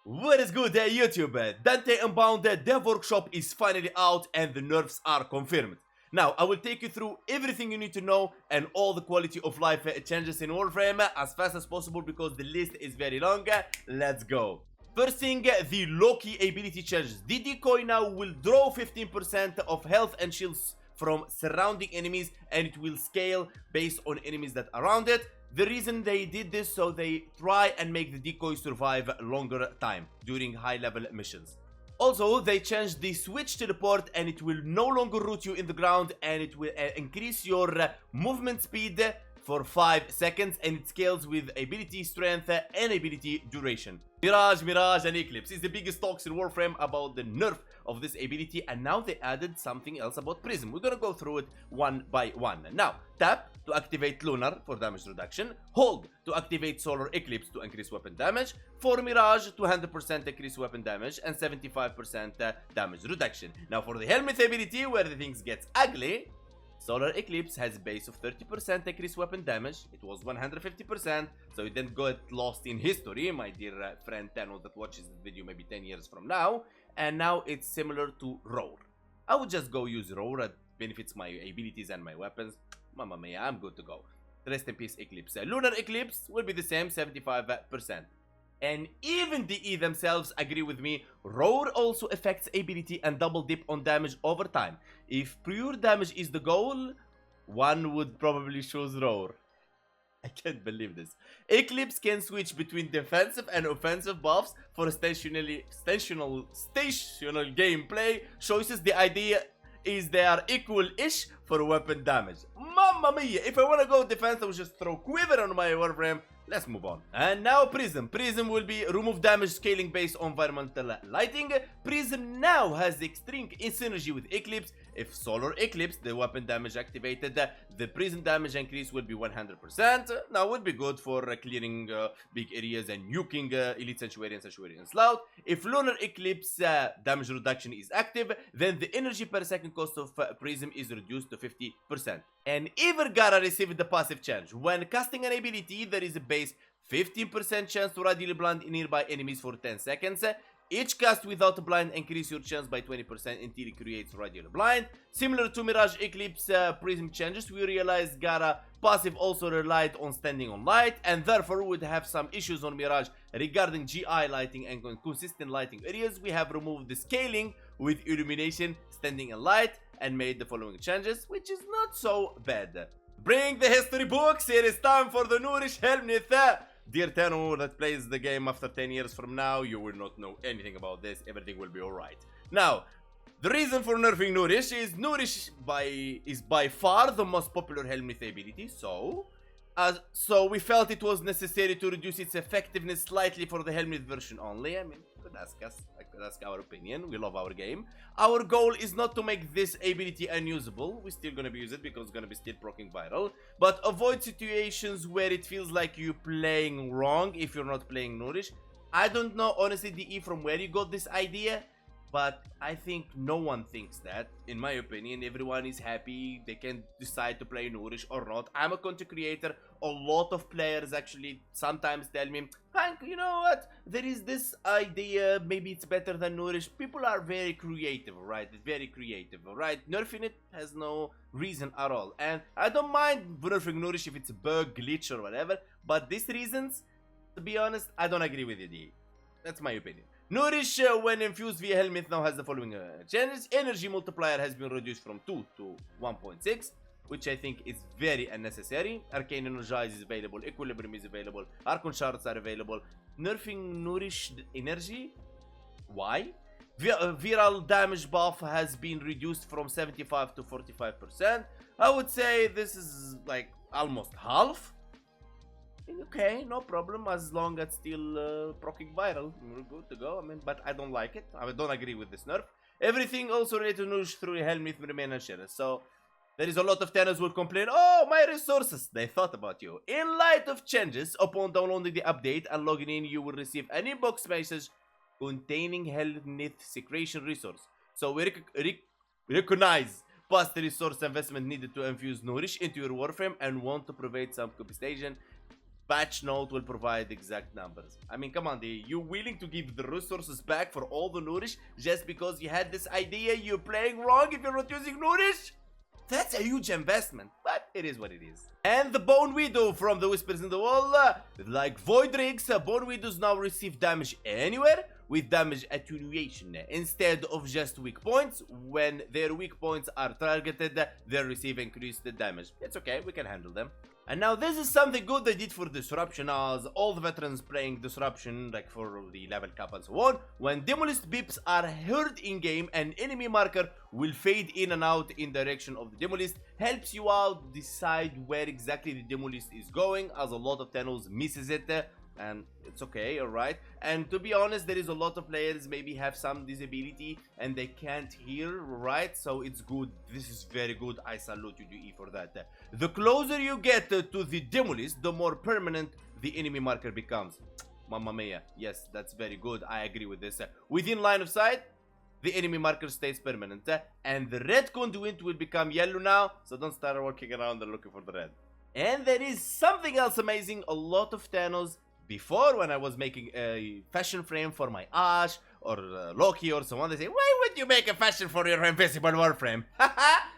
What is good, YouTube? Dante Unbound Dev Workshop is finally out and the nerfs are confirmed. Now, I will take you through everything you need to know and all the quality of life changes in Warframe as fast as possible because the list is very long. Let's go. First thing, the Logi ability changes. The decoy now will draw 15% of health and shields from surrounding enemies and it will scale based on enemies that are around it. The reason they did this so they try and make the decoy survive longer time during high level missions. Also, they changed the switch teleport and it will no longer root you in the ground and it will increase your movement speed for 5 seconds and it scales with ability strength and ability duration. Mirage and Eclipse is the biggest talks in Warframe about the nerf of this ability, and now they added something else about Prism. We're gonna go through it one by one. Now, tap to activate Lunar for damage reduction, hold to activate Solar Eclipse to increase weapon damage, for Mirage to 100% increase weapon damage and 75% damage reduction. Now for the Helmet ability, where the things get ugly, Solar Eclipse has a base of 30% increased weapon damage. It was 150%, so it didn't get lost in history, my dear friend Tano that watches this video maybe 10 years from now. And now it's similar to Roar. I would just go use Roar, it benefits my abilities and my weapons. Mamma mia, I'm good to go. Rest in peace Eclipse. Lunar Eclipse will be the same, 75%. And even the E themselves agree with me, Roar also affects ability and double dip on damage over time. If pure damage is the goal, one would probably choose Roar. I can't believe this. Eclipse can switch between defensive and offensive buffs for stational gameplay choices. The idea is they are equal-ish for weapon damage. Mamma mia, if I want to go defense, I will just throw Quiver on my Warframe. Let's move on. And now Prism. Prism will be remove damage scaling based on environmental lighting. Prism now has extreme synergy with Eclipse. If Solar Eclipse, the weapon damage activated, the Prism damage increase will be 100%. Now would be good for clearing big areas and nuking Elite Sanctuary and Sanctuary Slough. If Lunar Eclipse damage reduction is active, then the energy per second cost of Prism is reduced to 50%. And Ever gotta receive the passive change. When casting an ability, there is a base 15% chance to radially blind nearby enemies for 10 seconds. Each cast without a blind increase your chance by 20% until it creates radial blind. Similar to Mirage Eclipse Prism changes, we realized Gara passive also relied on standing on light and therefore would have some issues on Mirage regarding GI lighting and consistent lighting areas. We have removed the scaling with illumination, standing and light and made the following changes, which is not so bad. Bring the history books, it is time for the Nourish Helmet. Dear Tano that plays the game after 10 years from now, you will not know anything about this, everything will be alright. Now, the reason for nerfing Nourish is Nourish is by far the most popular helmet ability, so we felt it was necessary to reduce its effectiveness slightly for the helmet version only. I mean, could ask us, I could ask our opinion, we love our game. Our goal is not to make this ability unusable, we're still gonna be use it because it's gonna be still proccing viral, but avoid situations where it feels like you're playing wrong if you're not playing Nourish. I don't know honestly DE from where you got this idea, but I think no one thinks that. In my opinion, everyone is happy, they can decide to play Nourish or not. I'm a content creator, a lot of players actually sometimes tell me, Hank, you know what, there is this idea, maybe it's better than Nourish. People are very creative, right? Very creative, right? Nerfing it has no reason at all. And I don't mind nerfing Nourish if it's a bug, glitch or whatever, but these reasons, to be honest, I don't agree with it. That's my opinion. Nourish, when infused via helmet, now has the following changes. Energy multiplier has been reduced from 2 to 1.6, which I think is very unnecessary. Arcane Energize is available, Equilibrium is available, Archon Shards are available. Nerfing Nourish energy? Why? Viral damage buff has been reduced from 75 to 45%. I would say this is like almost half. Okay, no problem, as long as still proccing viral, we're good to go. I mean, but I don't like it. I don't agree with this nerf. Everything also related to Nourish through helmet remain unshared. So there is a lot of tenants will complain, oh, my resources. They thought about you. In light of changes, upon downloading the update and logging in, you will receive an inbox message containing helmet secretion resource. So we recognize past resource investment needed to infuse Nourish into your Warframe and want to provide some compensation. patch note will provide exact numbers. I mean, come on, you willing to give the resources back for all the nourish just because you had this idea you're playing wrong if you're not using nourish? That's a huge investment, but it is what it is. And the Bone Widow from the Whispers in the Wall, like Void Rigs, Bone Widows now receive damage anywhere with damage attenuation instead of just weak points. When their weak points are targeted, they receive increased damage. It's okay, we can handle them. And now this is something good they did for Disruption, as all the veterans playing Disruption, like for the level cap and so on, when Demolist beeps are heard in game, an enemy marker will fade in and out in direction of the Demolist, helps you out decide where exactly the Demolist is going, as a lot of tunnels misses it. And it's okay, alright. And to be honest, there is a lot of players maybe have some disability and they can't hear, right? So it's good. This is very good. I salute you, DE, for that. The closer you get to the Demolist, the more permanent the enemy marker becomes. Mamma mia. Yes, that's very good. I agree with this. Within line of sight, the enemy marker stays permanent. And the red conduit will become yellow now. So don't start walking around and looking for the red. And there is something else amazing. A lot of Thanos. Before, when I was making a fashion frame for my Ash or Loki or someone, they say, why would you make a fashion for your invisible Warframe?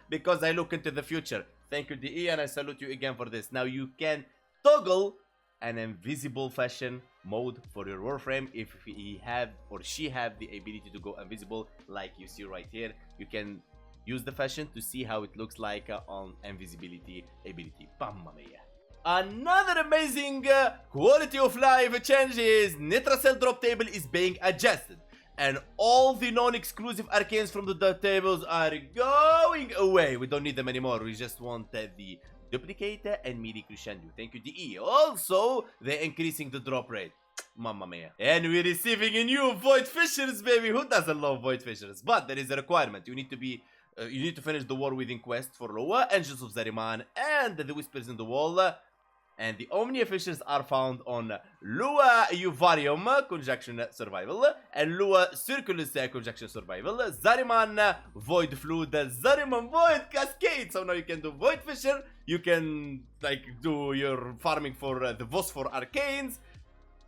Because I look into the future. Thank you, DE, and I salute you again for this. Now you can toggle an invisible fashion mode for your Warframe if he have or she have the ability to go invisible, like you see right here. You can use the fashion to see how it looks like on invisibility ability. Mamma mia. Another amazing quality of life change is Nitracell drop table is being adjusted, and all the non-exclusive arcanes from the tables are going away. We don't need them anymore. We just want the duplicator and midi crescendo. Thank you, DE. Also, they're increasing the drop rate. Mamma mia. And we're receiving a new Void Fishers, baby. Who doesn't love Void Fishers? But there is a requirement. You need to be you need to finish the War Within quest for Lua, Angels of Zariman, and the Whispers in the Wall. And the Omnia Fishers are found on Lua Uvarium Conjunction Survival, and Lua Circulus Conjunction Survival, Zariman Void Flood, Zariman Void Cascade. So now you can do Void Fisher, you can like do your farming for the Phosphor Arcanes,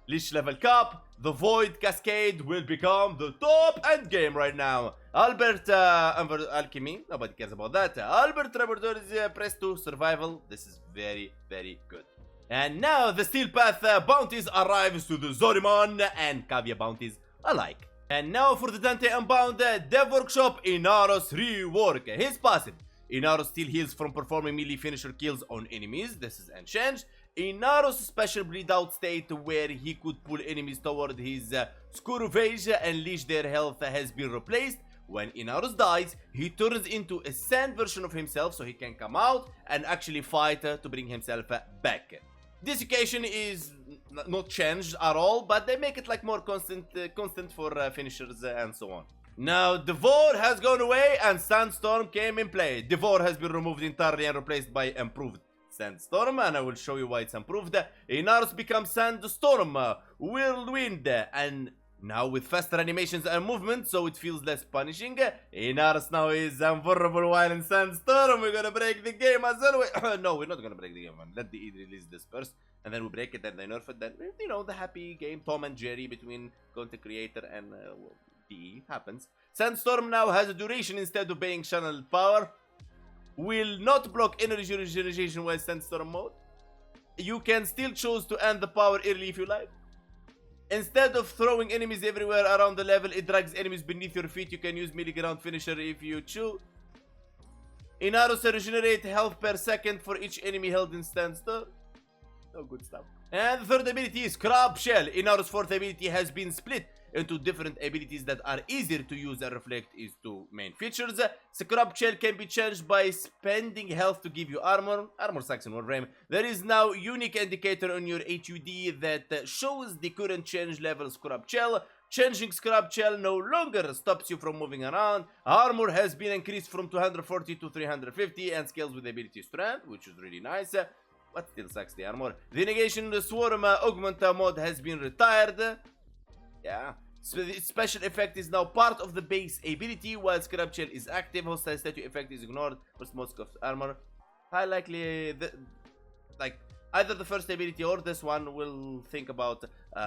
Leech level cap. The Void Cascade will become the top end game right now. Albert Alchemy, nobody cares about that. Albert Laboratories Presto Survival. This is very, very good. And now the Steel Path bounties arrives to the Zoriman and Cavia bounties alike. And now for the Dante Unbound Dev Workshop Inaros Rework. His passive. Inaros still heals from performing melee finisher kills on enemies. This is unchanged. Inaros special bleed out state where he could pull enemies toward his Scourge and leash their health has been replaced. When Inaros dies, he turns into a sand version of himself so he can come out and actually fight to bring himself back. This occasion is not changed at all, but they make it like more constant for finishers and so on. Now, Devour has gone away and Sandstorm came in play. Devour has been removed entirely and replaced by improved Sandstorm, and I will show you why it's improved. Inaros becomes Sandstorm, Whirlwind, and now with faster animations and movement, so it feels less punishing. Inaros now is invulnerable while in Sandstorm. We're gonna break the game as always. No, we're not gonna break the game, man. Let the release this first, and then we break it, then they nerf it, then, you know, the happy game Tom and Jerry between content creator and DE happens. Sandstorm now has a duration instead of being channeled power. Will not block energy regeneration while Sandstorm mode. You can still choose to end the power early if you like. Instead of throwing enemies everywhere around the level, it drags enemies beneath your feet. You can use melee ground finisher if you choose. Inaros regenerate health per second for each enemy held in Sandstorm. Oh, good stuff. And the third ability is Crab Shell. Inaros' fourth ability has been split into different abilities that are easier to use and reflect its two main features. Scrub Shell can be changed by spending health to give you armor. Armor sucks in Warframe. There is now unique indicator on your HUD that shows the current change level Scrub Shell. Changing Scrub Shell no longer stops you from moving around. Armor has been increased from 240 to 350 and scales with ability strength, which is really nice. But still sucks the armor. The negation the Swarm Augment mode has been retired. Yeah. So its special effect is now part of the base ability, while Scrub Shell is active. Hostile statue effect is ignored for most of armor. High likely, like either the first ability or this one. We'll think about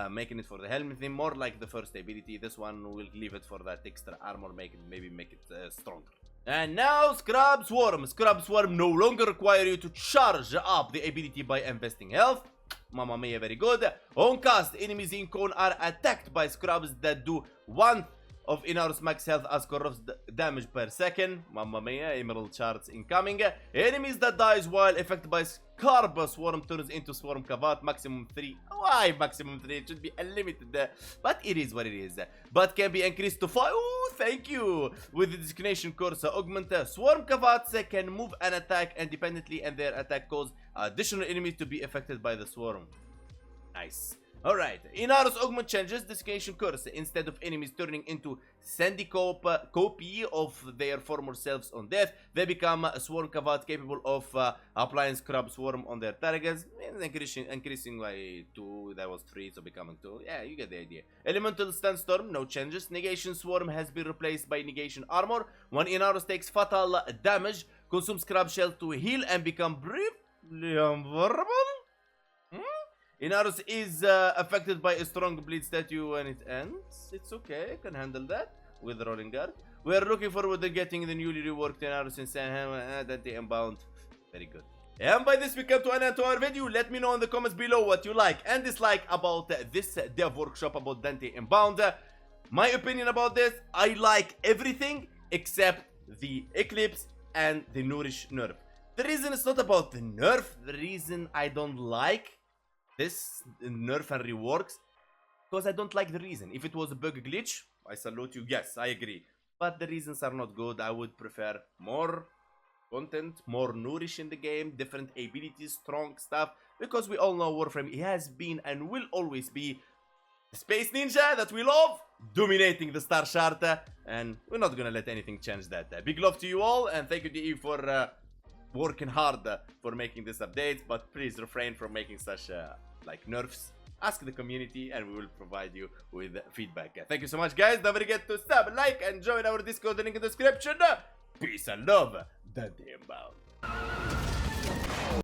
making it for the helmet thing, more like the first ability. This one we'll leave it for that extra armor, maybe make it stronger. And now Scrub Swarm. Scrub Swarm no longer require you to charge up the ability by investing health. Mamma mia, very good. On cast, enemies in cone are attacked by scrubs that do 1/1 of Inaros max health as corrupts damage per second. Mamma mia, emerald charts incoming. Enemies that dies while affected by Scrub Swarm turns into Swarm Kavat, maximum 3. Why maximum 3? It should be unlimited, but it is what it is. But can be increased to 5. Oh, thank you. With the designation course augment, Swarm Kavats can move and attack independently, and their attack cause additional enemies to be affected by the swarm. Nice. Alright, Inaros augment changes designation curse. Instead of enemies turning into sandy copy of their former selves on death, they become a swarm kavat capable of applying scrub swarm on their targets, increasing by 2. That was 3, so becoming 2. Yeah, you get the idea. Elemental sandstorm, no changes. Negation swarm has been replaced by negation armor. When Inaros takes fatal damage, consume scrub shell to heal and become briefly invulnerable. Inaros is affected by a strong bleed statue when it ends. It's okay, I can handle that with rolling guard. We are looking forward to getting the newly reworked Inaros in Sanham, Dante Unbound. Very good. And by this we come to an end to our video. Let me know in the comments below what you like and dislike about this dev workshop about Dante Unbound. My opinion about this, I like everything except the Eclipse and the Nourish nerf. The reason it's not about the nerf, the reason I don't like this nerf and reworks, because I don't like the reason. If it was a bug glitch, I salute you, yes, I agree. But the reasons are not good. I would prefer more content, more nourish in the game, different abilities, strong stuff, because we all know Warframe has been and will always be a space ninja that we love, dominating the star chart, and we're not gonna let anything change that. Big love to you all, and thank you DE for working hard for making this update, but please refrain from making such like nerfs. Ask the community and we will provide you with feedback. Thank you so much, guys. Don't forget to sub, like, and join our Discord link in the description. Peace and love, Dante Unbound.